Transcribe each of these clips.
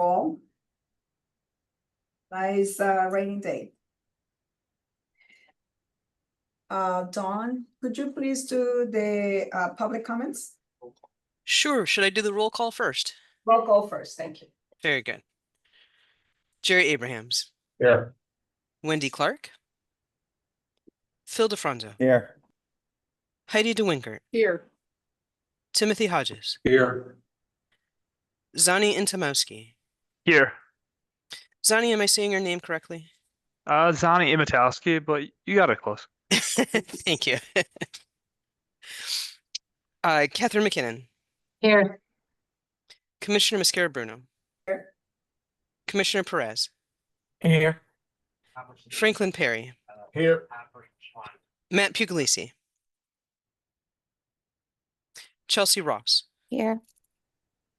fall. Nice rainy day. Dawn, could you please do the public comments? Sure. Should I do the roll call first? Roll call first, thank you. Very good. Jerry Abrahams. Here. Wendy Clark. Phil DeFranzo. Here. Heidi DeWinkert. Here. Timothy Hodges. Here. Zani Intamowski. Here. Zani, am I saying your name correctly? Zani Imitowski, but you got it close. Thank you. Catherine McKinnon. Here. Commissioner Mascara Bruno. Here. Commissioner Perez. Here. Franklin Perry. Here. Matt Puglisi. Chelsea Ross. Here.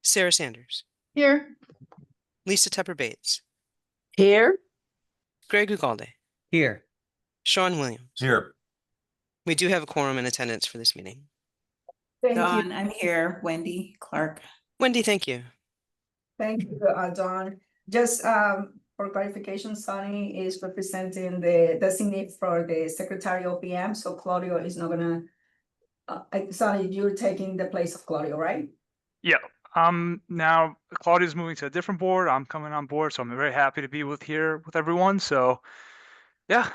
Sarah Sanders. Here. Lisa Tepper Bates. Here. Greg Ugalde. Here. Sean Williams. Here. We do have a quorum in attendance for this meeting. Thank Dawn, you. I'm here. Wendy Clark. Wendy, thank you. Thank you, Dawn. Just for clarification, Sunny is representing the designate for the Secretary of PM, so Claudio is not gonna. Sunny, you're taking the place of Claudio, right? Yeah. Now Claudia's moving to a different board. I'm coming on board, so I'm very happy to be here with everyone. So, yeah.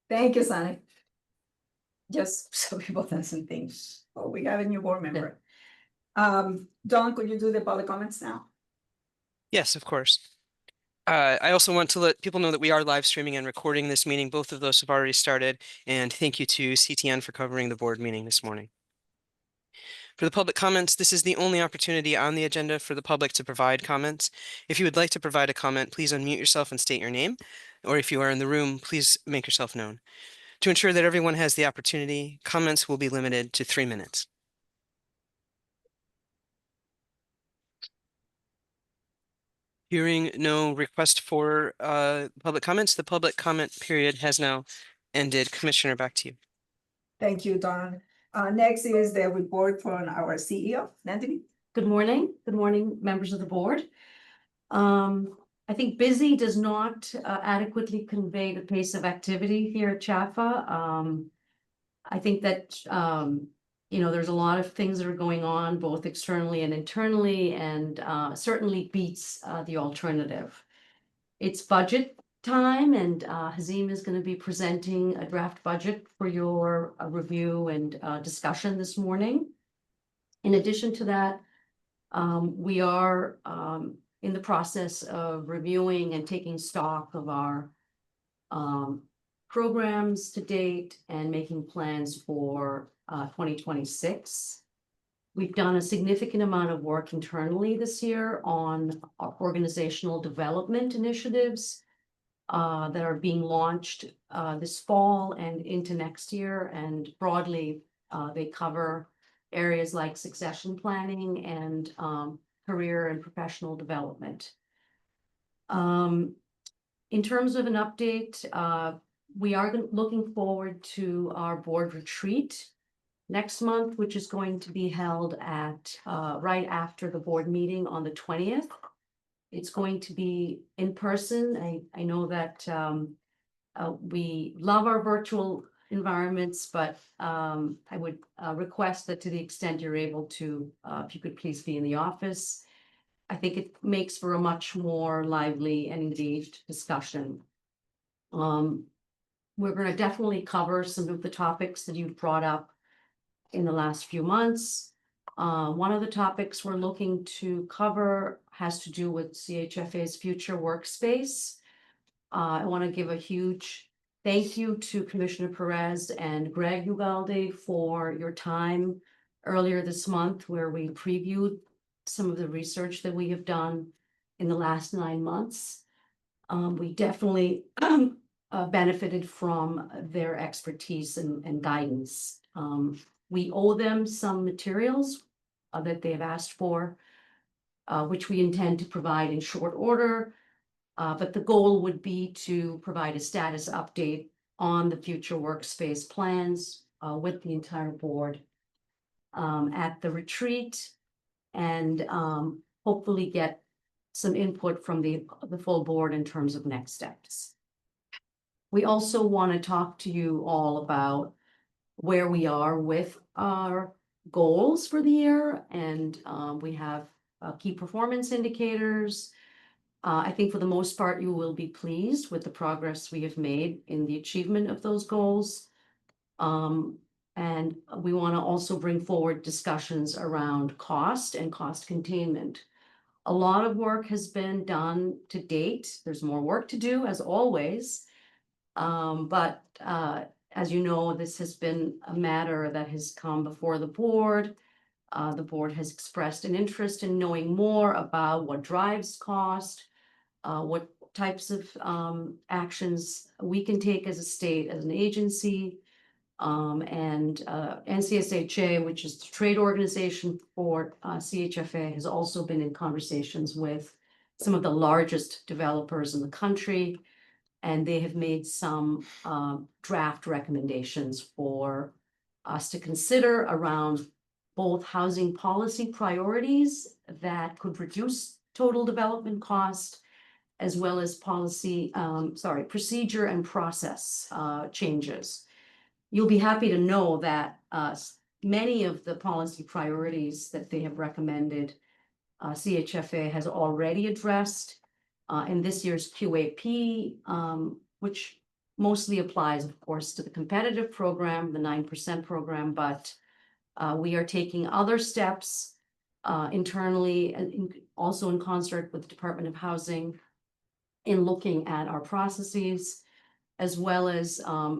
Thank you, Sunny. Just so people doesn't think, oh, we have a new board member. Dawn, could you do the public comments now? Yes, of course. I also want to let people know that we are live streaming and recording this meeting. Both of those have already started. And thank you to CTN for covering the board meeting this morning. For the public comments, this is the only opportunity on the agenda for the public to provide comments. If you would like to provide a comment, please unmute yourself and state your name. Or if you are in the room, please make yourself known. To ensure that everyone has the opportunity, comments will be limited to 3 minutes. Hearing no request for public comments, the public comment period has now ended. Commissioner, back to you. Thank you, Dawn. Next is the report from our CEO, Nandini. Good morning, members of the board. I think busy does not adequately convey the pace of activity here at CHFA. I think that there's a lot of things that are going on both externally and internally, and certainly beats the alternative. It's budget time, and Hazim is going to be presenting a draft budget for your review and discussion this morning. In addition to that, we are in the process of reviewing and taking stock of our programs to date and making plans for 2026. We've done a significant amount of work internally this year on organizational development initiatives that are being launched this fall and into next year. And broadly, they cover areas like succession planning and career and professional development. In terms of an update, we are looking forward to our board retreat next month, which is going to be held at right after the board meeting on the 20th. It's going to be in person. I know that we love our virtual environments, but I would request that to the extent you're able to, if you could please be in the office. I think it makes for a much more lively and engaged discussion. We're going to definitely cover some of the topics that you've brought up in the last few months. One of the topics we're looking to cover has to do with CHFA's future workspace. I want to give a huge thank you to Commissioner Perez and Greg Ugalde for your time earlier this month, where we previewed some of the research that we have done in the last 9 months. We definitely benefited from their expertise and guidance. We owe them some materials that they have asked for, which we intend to provide in short order. But the goal would be to provide a status update on the future workspace plans with the entire board at the retreat, and hopefully get some input from the full board in terms of next steps. We also want to talk to you all about where we are with our goals for the year, and we have key performance indicators. I think for the most part, you will be pleased with the progress we have made in the achievement of those goals. And we want to also bring forward discussions around cost and cost containment. A lot of work has been done to date. There's more work to do, as always. But as you know, this has been a matter that has come before the board. The board has expressed an interest in knowing more about what drives cost, what types of actions we can take as a state, as an agency. And NCSHA, which is the trade organization for CHFA, has also been in conversations with some of the largest developers in the country. And they have made some draft recommendations for us to consider around both housing policy priorities that could reduce total development cost, as well as procedure and process changes. You'll be happy to know that many of the policy priorities that they have recommended, CHFA has already addressed in this year's QAP, which mostly applies, of course, to the competitive program, the 9% program, but we are taking other steps internally, and also in concert with the Department of Housing, in looking at our processes, as well as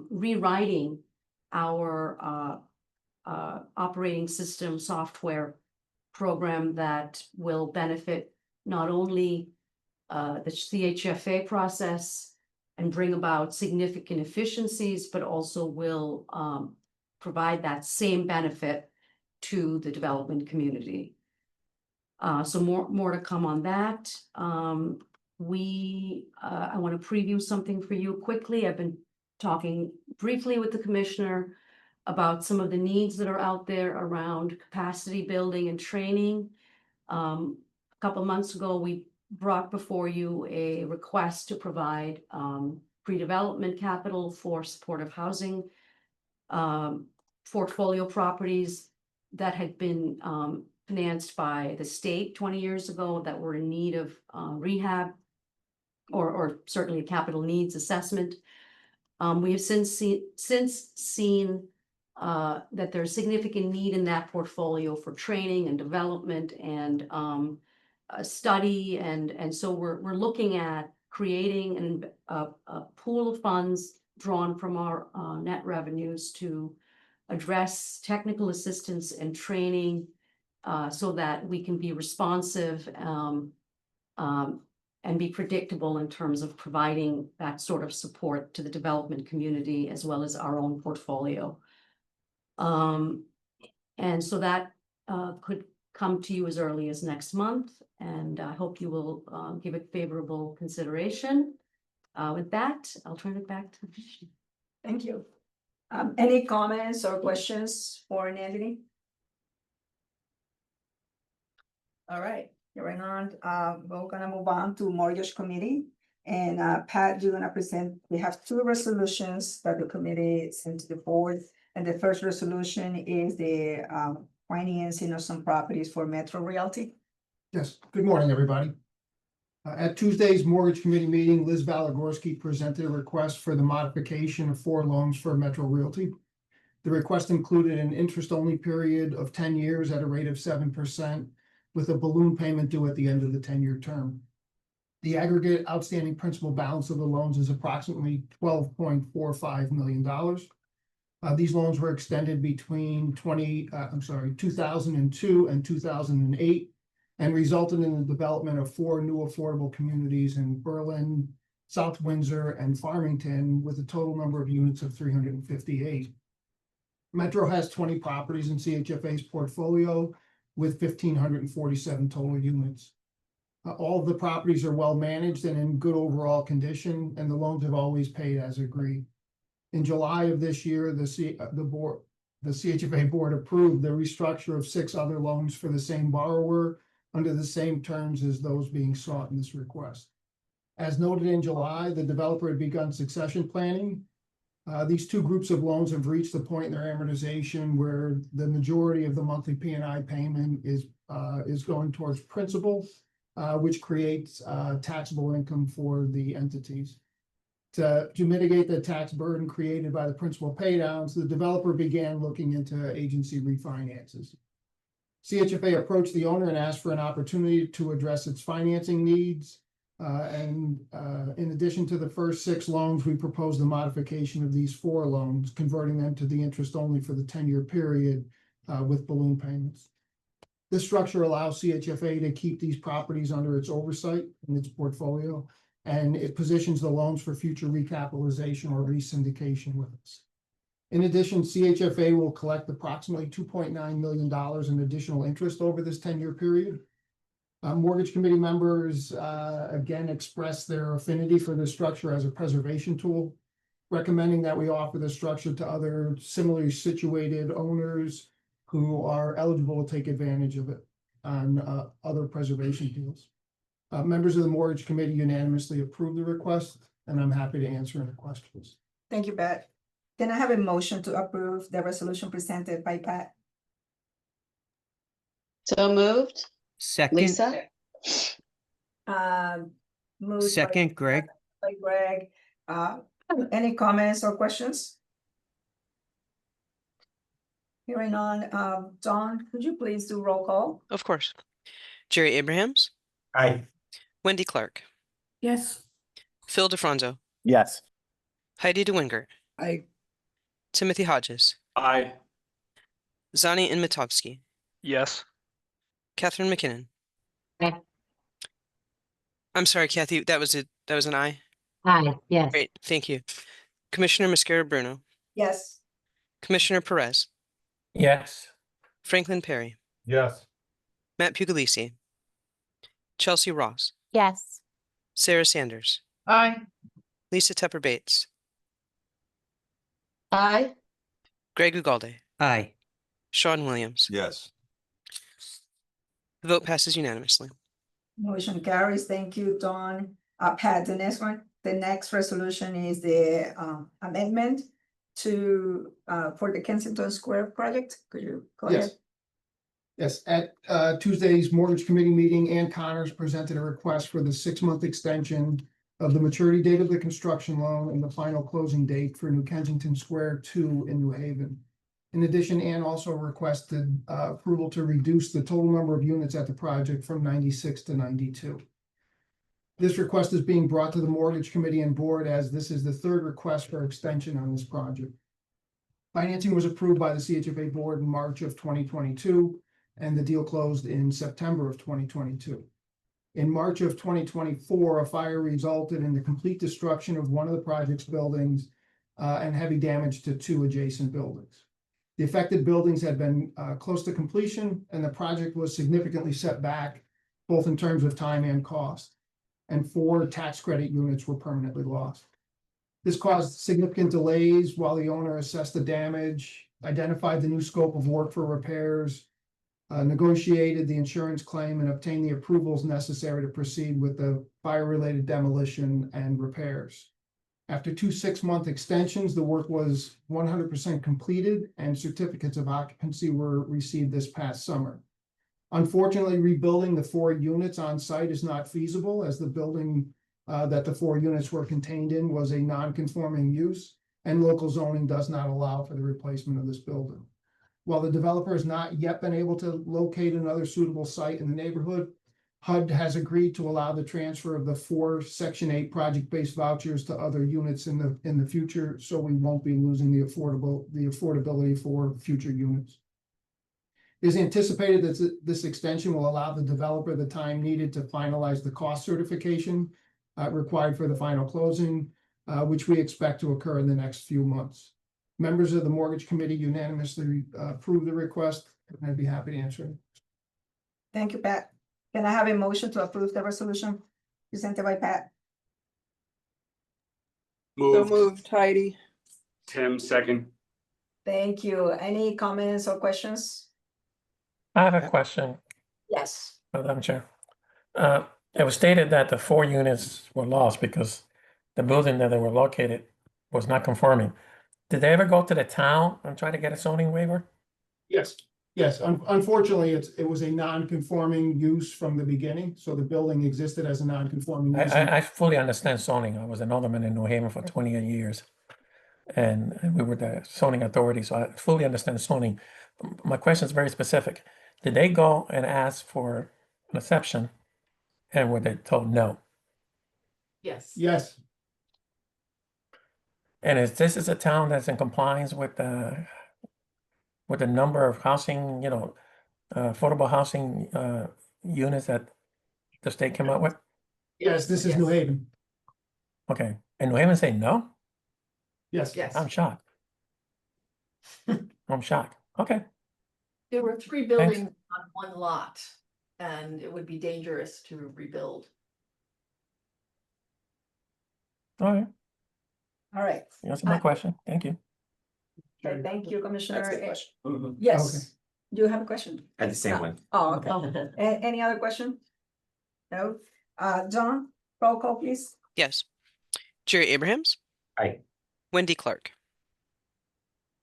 rewriting our operating system software program that will benefit not only the CHFA process and bring about significant efficiencies, but also will provide that same benefit to the development community. So more to come on that. I want to preview something for you quickly. I've been talking briefly with the commissioner about some of the needs that are out there around capacity building and training. A couple months ago, we brought before you a request to provide pre-development capital for supportive housing portfolio properties that had been financed by the state 20 years ago that were in need of rehab or certainly a capital needs assessment. We have since seen that there's significant need in that portfolio for training and development and study, and so we're looking at creating a pool of funds drawn from our net revenues to address technical assistance and training so that we can be responsive and be predictable in terms of providing that sort of support to the development community as well as our own portfolio. And so that could come to you as early as next month, and I hope you will give it favorable consideration. With that, I'll turn it back to the commission. Thank you. Any comments or questions for Nandini? All right, hearing on, we're gonna move on to mortgage committee. And Pat, you're gonna present, we have two resolutions that the committee sent to the board. And the first resolution is the financing of some properties for Metro Realty. Yes, good morning, everybody. At Tuesday's mortgage committee meeting, Liz Valagorski presented a request for the modification of 4 loans for Metro Realty. The request included an interest-only period of 10 years at a rate of 7%, with a balloon payment due at the end of the 10-year term. The aggregate outstanding principal balance of the loans is approximately $12.45 million. These loans were extended between 2002 and 2008 and resulted in the development of 4 new affordable communities in Berlin, South Windsor, and Farmington, with a total number of units of 358. Metro has 20 properties in CHFA's portfolio with 1,547 total units. All of the properties are well managed and in good overall condition, and the loans have always paid as agreed. In July of this year, the CHFA board approved the restructure of 6 other loans for the same borrower under the same terms as those being sought in this request. As noted in July, the developer had begun succession planning. These two groups of loans have reached the point in their amortization where the majority of the monthly P&I payment is going towards principal, which creates taxable income for the entities. To mitigate the tax burden created by the principal paydowns, the developer began looking into agency refinances. CHFA approached the owner and asked for an opportunity to address its financing needs. In addition to the first 6 loans, we proposed the modification of these 4 loans, converting them to the interest only for the 10-year period with balloon payments. This structure allows CHFA to keep these properties under its oversight in its portfolio, and it positions the loans for future recapitalization or resyndication with us. In addition, CHFA will collect approximately $2.9 million in additional interest over this 10-year period. Mortgage committee members again expressed their affinity for this structure as a preservation tool, recommending that we offer this structure to other similarly situated owners who are eligible to take advantage of it on other preservation deals. Members of the mortgage committee unanimously approved the request, and I'm happy to answer any questions. Thank you, Pat. Can I have a motion to approve the resolution presented by Pat? So moved, Second, Lisa? Moved by- second, Greg. by Greg. Any comments or questions? Hearing none, Dawn, could you please do roll call? Of course. Jerry Abrahams, Aye. Wendy Clark, Yes. Phil DeFranzo, Yes. Heidi DeWingert, Aye. Timothy Hodges, Aye. Zani Inmatovsky, Yes. Catherine McKinnon. Aye. I'm sorry, Kathy, that was an aye. Hi, yes. Great, thank you. Commissioner Mascara Bruno, Yes. Commissioner Perez, Yes. Franklin Perry, Yes. Matt Puglisi, Chelsea Ross, Yes. Sarah Sanders, Aye. Lisa Tepper Bates, Aye. Greg Ugalde, Aye. Sean Williams. Yes. The vote passes unanimously. Motion carries. Thank you, Dawn. Pat, the next resolution is the amendment to for the Kensington Square project. Could you go ahead? Yes, at Tuesday's mortgage committee meeting, Ann Connors presented a request for the 6-month extension of the maturity date of the construction loan and the final closing date for New Kensington Square 2 in New Haven. In addition, Ann also requested approval to reduce the total number of units at the project from 96 to 92. This request is being brought to the mortgage committee and board as this is the 3rd request for extension on this project. Financing was approved by the CHFA board in March of 2022, and the deal closed in September of 2022. In March of 2024, a fire resulted in the complete destruction of one of the project's buildings and heavy damage to 2 adjacent buildings. The affected buildings had been close to completion, and the project was significantly set back, both in terms of time and cost, and 4 tax credit units were permanently lost. This caused significant delays while the owner assessed the damage, identified the new scope of work for repairs, negotiated the insurance claim, and obtained the approvals necessary to proceed with the fire-related demolition and repairs. After 2 6-month extensions, the work was 100% completed and certificates of occupancy were received this past summer. Unfortunately, rebuilding the 4 units on site is not feasible as the building that the 4 units were contained in was a non-conforming use, and local zoning does not allow for the replacement of this building. While the developer has not yet been able to locate another suitable site in the neighborhood, HUD has agreed to allow the transfer of the 4 Section 8 project-based vouchers to other units in the future, so we won't be losing the affordability for future units. It is anticipated that this extension will allow the developer the time needed to finalize the cost certification required for the final closing, which we expect to occur in the next few months. Members of the mortgage committee unanimously approved the request, and I'd be happy to answer it. Thank you, Pat. Can I have a motion to approve the resolution presented by Pat? So moved, Heidi. Tim, second. Thank you. Any comments or questions? I have a question. Yes. Madam Chair. It was stated that the 4 units were lost because the building that they were located was not conforming. Did they ever go to the town and try to get a zoning waiver? Yes. Yes, unfortunately, it was a non-conforming use from the beginning, so the building existed as a non-conforming use. I fully understand zoning. I was an alderman in New Haven for 28 years. And we were the zoning authority, so I fully understand zoning. My question is very specific. Did they go and ask for an exception and were they told no? Yes. Yes, And this is a town that's in compliance with the number of housing, affordable housing units that the state came up with? yes, this is New Haven. Okay, and New Haven say no? Yes. Yes. I'm shocked. I'm shocked. Okay, There were 3 buildings on one lot, and it would be dangerous to rebuild. all right. All right. You answered my question. Thank you. Okay, thank you, Commissioner. That's the question. Okay. Yes, do you have a question? I had the same one. Oh, okay. Any other question? No? John, roll call, please. Yes. Jerry Abrahams. Aye. Wendy Clark.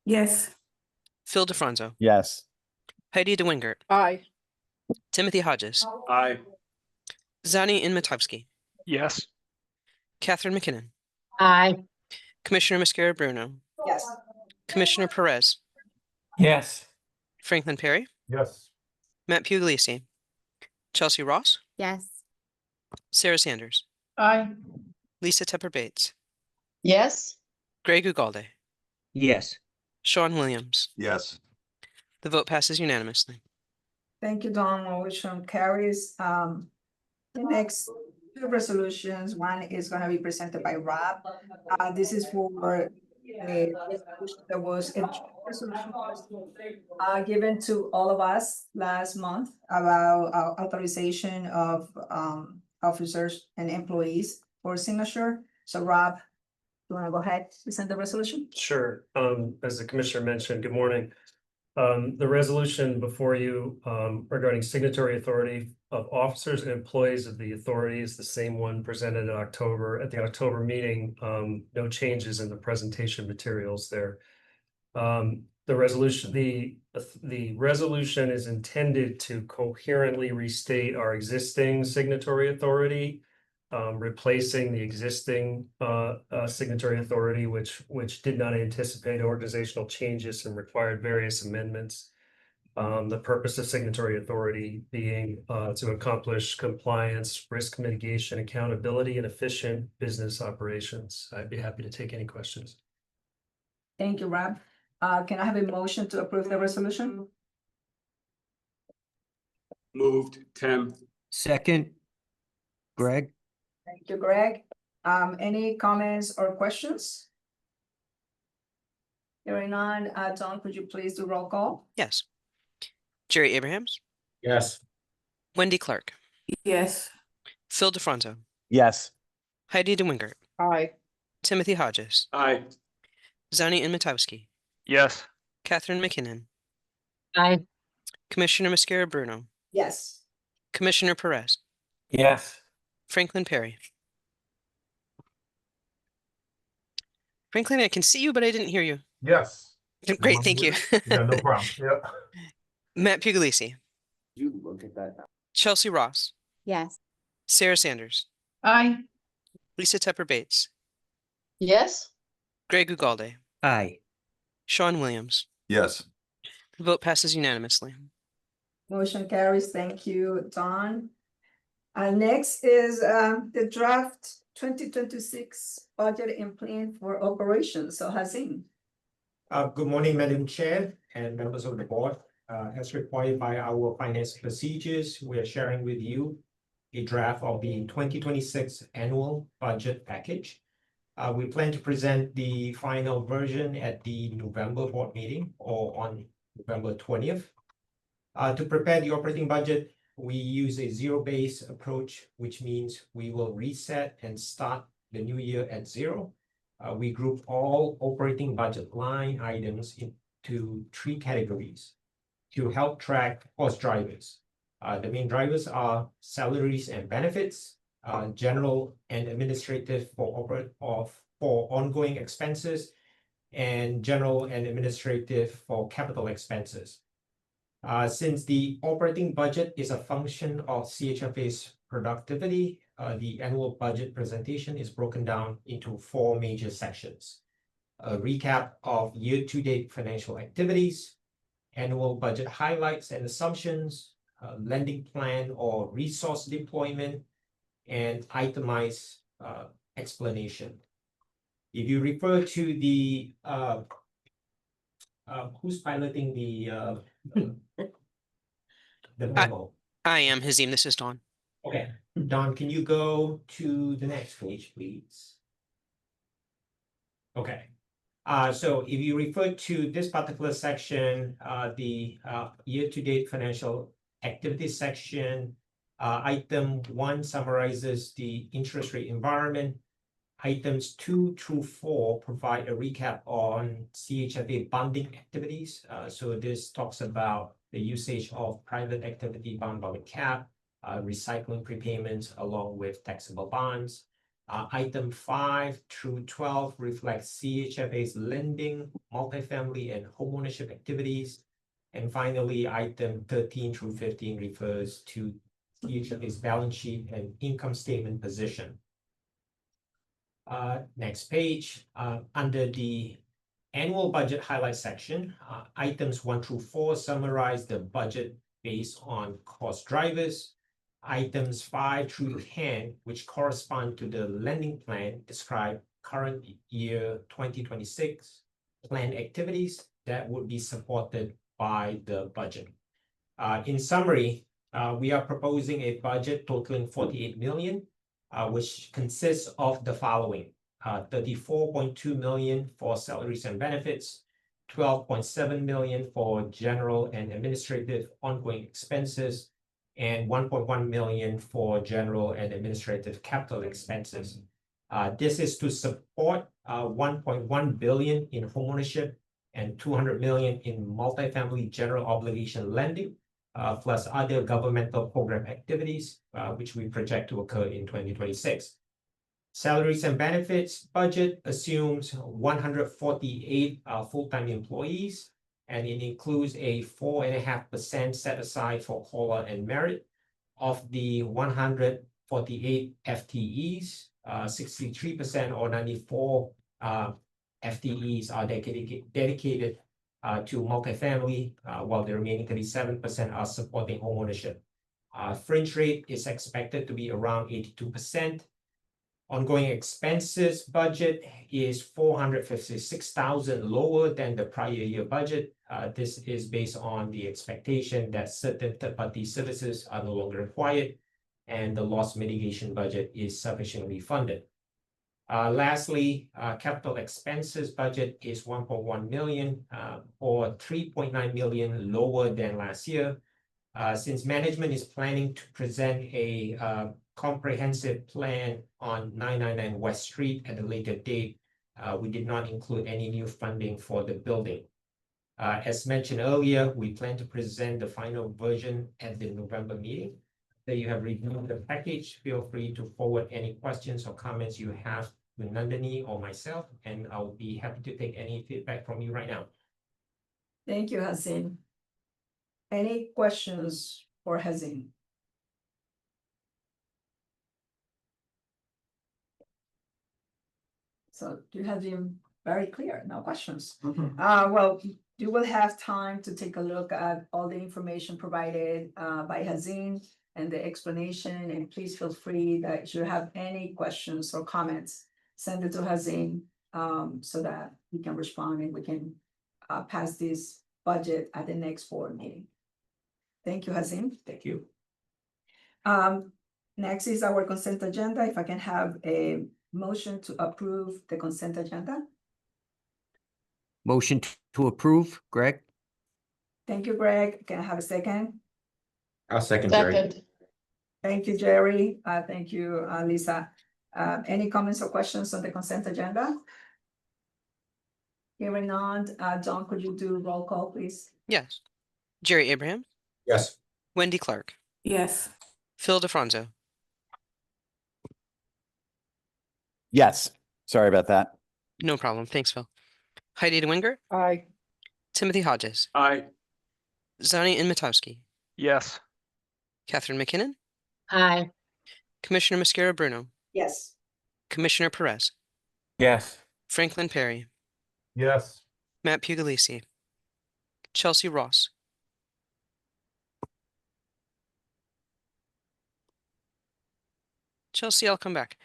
Yes. Phil DeFranco. Yes. Heidi DeWingert. Aye. Timothy Hodges. Aye. Zani Inmatowski. Yes. Catherine McKinnon. Aye. Commissioner Mascara Bruno. Yes. Commissioner Perez. Yes. Franklin Perry. Yes. Matt Puglisi. Chelsea Ross. Yes. Sarah Sanders. Aye. Lisa Tepper Bates. Yes. Greg Ugalde. Yes. Sean Williams. Yes. The vote passes unanimously. Thank you, Don. Motion carries. The next 2 resolutions, one is gonna be presented by Rob. This is for the resolution that was a resolution given to all of us last month about authorization of officers and employees for signature. So Rob, you wanna go ahead, present the resolution? Sure. As the commissioner mentioned, good morning. The resolution before you, regarding signatory authority of officers and employees of the authority is the same one presented in October, at the October meeting. No changes in the presentation materials there. The resolution is intended to coherently restate our existing signatory authority, replacing the existing signatory authority, which did not anticipate organizational changes and required various amendments. The purpose of signatory authority being to accomplish compliance, risk mitigation, accountability, and efficient business operations. I'd be happy to take any questions. Thank you, Rob. Can I have a motion to approve the resolution? Moved, Tim. Second, Greg? Thank you, Greg. Any comments or questions? Hearing none, Don, could you please do roll call? Yes. Jerry Abrahams. Yes. Wendy Clark. Yes. Phil DeFranco. Yes. Heidi DeWingert. Aye. Timothy Hodges. Aye. Zani Inmatowski. Yes. Catherine McKinnon. Aye. Commissioner Mascara Bruno. Yes. Commissioner Perez. Yes. Franklin Perry. Franklin, I can see you, but I didn't hear you. Yes. Great, thank you. Yeah, no problem. Yeah. Matt Puglisi. You look at that. Chelsea Ross. Yes. Sarah Sanders. Aye. Lisa Tepper Bates. Yes. Greg Ugalde. Aye. Sean Williams. Yes. The vote passes unanimously. Motion carries. Thank you, Don. Next is the draft 2026 budget and plan for operations. So Hazim. Good morning, Madam Chair and members of the board. As required by our finance procedures, we are sharing with you a draft of the 2026 annual budget package. We plan to present the final version at the November board meeting or on November 20th. To prepare the operating budget, we use a zero-based approach, which means we will reset and start the new year at zero. We group all operating budget line items into 3 categories to help track cost drivers. The main drivers are salaries and benefits, general and administrative for ongoing expenses, and general and administrative for capital expenses. Since the operating budget is a function of CHFA's productivity, the annual budget presentation is broken down into 4 major sections. A recap of year-to-date financial activities, annual budget highlights and assumptions, lending plan or resource deployment, and itemized explanation. If you refer to the who's piloting the memo? I am Hazim. This is Dawn. Okay, Don, can you go to the next page, please? Okay. So if you refer to this particular section, the year-to-date financial activity section, item 1 summarizes the interest rate environment. Items 2 through 4 provide a recap on CHFA bonding activities. So this talks about the usage of private activity bond by the cap, recycling prepayments along with taxable bonds. Item 5 through 12 reflects CHFA's lending, multifamily, and homeownership activities. And finally, item 13 through 15 refers to CHFA's balance sheet and income statement position. Next page, under the annual budget highlight section, items 1 through 4 summarize the budget based on cost drivers. Items 5 through 10, which correspond to the lending plan, describe current year 2026 planned activities that would be supported by the budget. In summary, we are proposing a budget totaling 48 million, which consists of the following: 34.2 million for salaries and benefits, 12.7 million for general and administrative ongoing expenses, and 1.1 million for general and administrative capital expenses. This is to support 1.1 billion in homeownership and 200 million in multifamily general obligation lending, plus other governmental program activities, which we project to occur in 2026. Salaries and benefits budget assumes 148 full-time employees, and it includes a 4.5% set aside for COLA and merit. Of the 148 FTEs, 63% or 94 FTEs are dedicated to multifamily, while the remaining 37% are supporting homeownership. Fringe rate is expected to be around 82%. Ongoing expenses budget is 456,000 lower than the prior year budget. This is based on the expectation that certain third-party services are no longer required, and the loss mitigation budget is sufficiently funded. Lastly, capital expenses budget is 1.1 million, or 3.9 million lower than last year. Since management is planning to present a comprehensive plan on 999 West Street at a later date, we did not include any new funding for the building. As mentioned earlier, we plan to present the final version at the November meeting. That you have reviewed the package, feel free to forward any questions or comments you have to Nandini or myself, and I'll be happy to take any feedback from you right now. Thank you, Hazim. Any questions for Hazim? So you have been very clear, no questions. Well, you will have time to take a look at all the information provided by Hazim and the explanation, and please feel free that if you have any questions or comments, send it to Hazim so that we can respond and we can pass this budget at the next board meeting. Thank you, Hazim. Thank you. Next is our consent agenda. If I can have a motion to approve the consent agenda. Motion to approve, Greg? Thank you, Greg. Can I have a second? I'll second Jerry. Second. Thank you, Jerry. Thank you, Lisa. Any comments or questions on the consent agenda? Hearing none, John, could you do roll call, please? Yes. Jerry Abraham, Yes. Wendy Clark, Yes. Phil DeFranco, Yes, sorry about that. no problem. Thanks, Phil. Heidi DeWinger, Aye. Timothy Hodges, Aye. Zani Inmatowski, Yes. Catherine McKinnon, Aye. Commissioner Mascara Bruno, Yes. Commissioner Perez, Yes. Franklin Perry, Yes. Matt Puglisi, Chelsea Ross, Chelsea, I'll come back.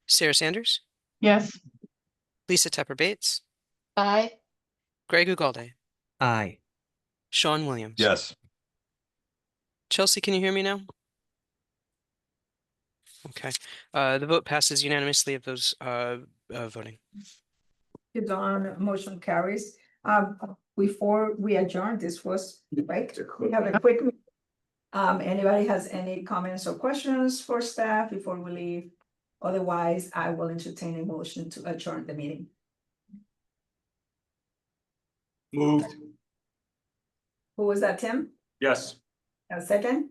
Sarah Sanders, Yes. Lisa Tepper Bates, Aye. Greg Ugalde, Aye. Sean Williams. Yes. Chelsea, can you hear me now? Okay. The vote passes unanimously of those voting. Good, Dawn, motion carries. Before we adjourn, this was, right, we have a quick. Anybody has any comments or questions for staff before we leave? Otherwise, I will entertain a motion to adjourn the meeting. Moved. Who was that, Tim? Yes. A second?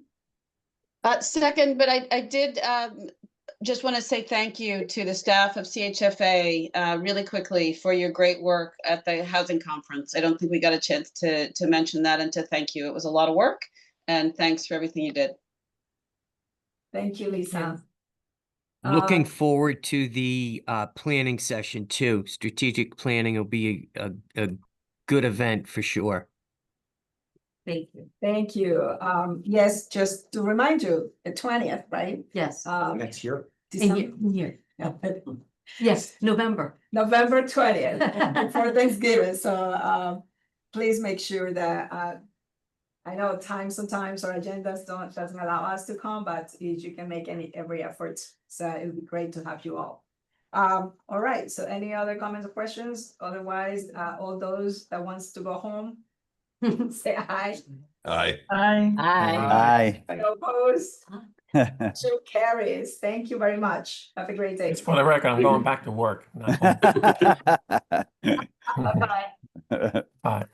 Second, but I did just want to say thank you to the staff of CHFA really quickly for your great work at the housing conference. I don't think we got a chance to mention that and to thank you. It was a lot of work, and thanks for everything you did. Thank you, Lisa. Looking forward to the planning session too. Strategic planning will be a good event for sure. Thank you. Thank you. Yes, just to remind you, the 20th, right? Yes. Next year. Here. Yeah, Yes, November. November 20th, before Thanksgiving, so please make sure that I know sometimes our agendas doesn't allow us to come, but if you can make every effort, so it would be great to have you all. All right, so any other comments or questions? Otherwise, all those that wants to go home, say aye. Aye. Aye. Aye. No opposed? So carries. Thank you very much. Have a great day. Just for the record, I'm going back to work. Not home. Bye-bye. Bye.